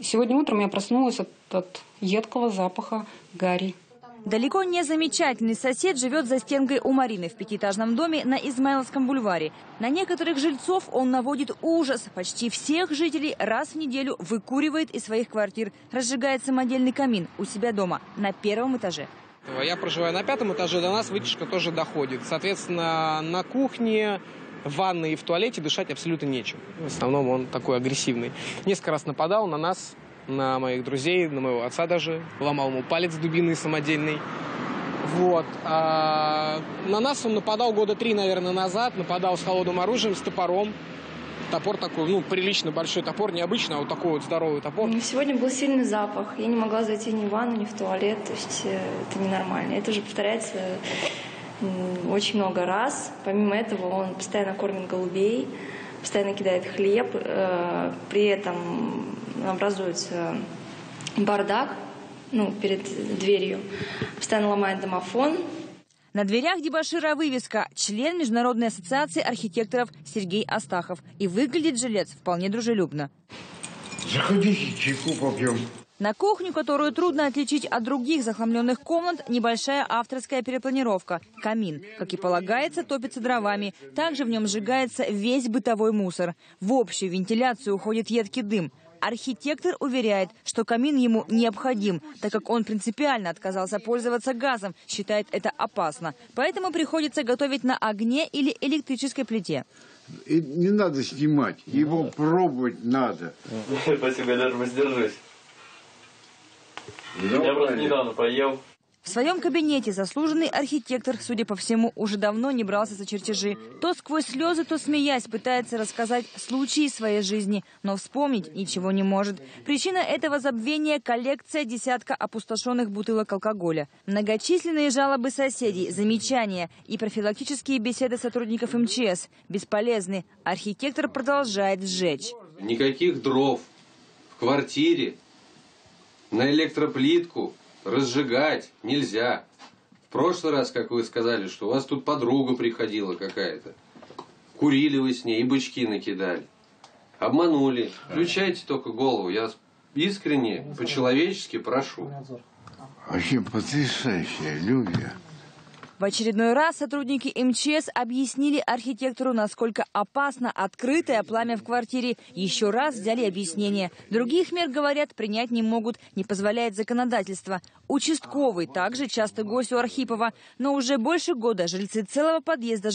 Сегодня утром я проснулась от едкого запаха гари. Далеко не замечательный сосед живет за стенкой у Марины в пятиэтажном доме на Измайловском бульваре. На некоторых жильцов он наводит ужас. Почти всех жителей раз в неделю выкуривает из своих квартир. Разжигает самодельный камин у себя дома на первом этаже. Я проживаю на 5-м этаже, до нас вытяжка тоже доходит. Соответственно, на кухне, в ванной и в туалете дышать абсолютно нечем. В основном он такой агрессивный. Несколько раз нападал на нас, на моих друзей, на моего отца даже. Ломал ему палец дубиной самодельный. Вот. А на нас он нападал года 3, наверное, назад. Нападал с холодным оружием, с топором. Топор такой, прилично большой топор, не обычно, а вот такой вот здоровый топор. Сегодня был сильный запах. Я не могла зайти ни в ванну, ни в туалет. То есть это ненормально. Это уже повторяется очень много раз. Помимо этого он постоянно кормит голубей, постоянно кидает хлеб. При этом образуется бардак перед дверью. Постоянно ломает домофон. На дверях дебошира вывеска «Член Международной ассоциации архитекторов Сергей Астахов». И выглядит жилец вполне дружелюбно. Заходите, чайку попьем. На кухню, которую трудно отличить от других захламленных комнат, небольшая авторская перепланировка. Камин, как и полагается, топится дровами. Также в нем сжигается весь бытовой мусор. В общую вентиляцию уходит едкий дым. Архитектор уверяет, что камин ему необходим, так как он принципиально отказался пользоваться газом, считает это опасно. Поэтому приходится готовить на огне или электрической плите. И не надо снимать, его пробовать надо. Спасибо, я даже воздержусь. Я просто недавно поел. В своем кабинете заслуженный архитектор, судя по всему, уже давно не брался за чертежи. То сквозь слезы, то смеясь пытается рассказать случаи своей жизни, но вспомнить ничего не может. Причина этого забвения – коллекция десятка опустошенных бутылок алкоголя. Многочисленные жалобы соседей, замечания и профилактические беседы сотрудников МЧС бесполезны. Архитектор продолжает сжечь. Никаких дров в квартире на электроплитку разжигать нельзя. В прошлый раз, как вы сказали, что у вас тут подруга приходила какая-то. Курили вы с ней и бычки накидали. Обманули. Включайте только голову. Я искренне, по-человечески прошу. Вообще потрясающие люди. В очередной раз сотрудники МЧС объяснили архитектору, насколько опасно открытое пламя в квартире. Еще раз взяли объяснение. Других мер, говорят, принять не могут, не позволяет законодательство. Участковый также часто гость у Архипова. Но уже больше года жильцы целого подъезда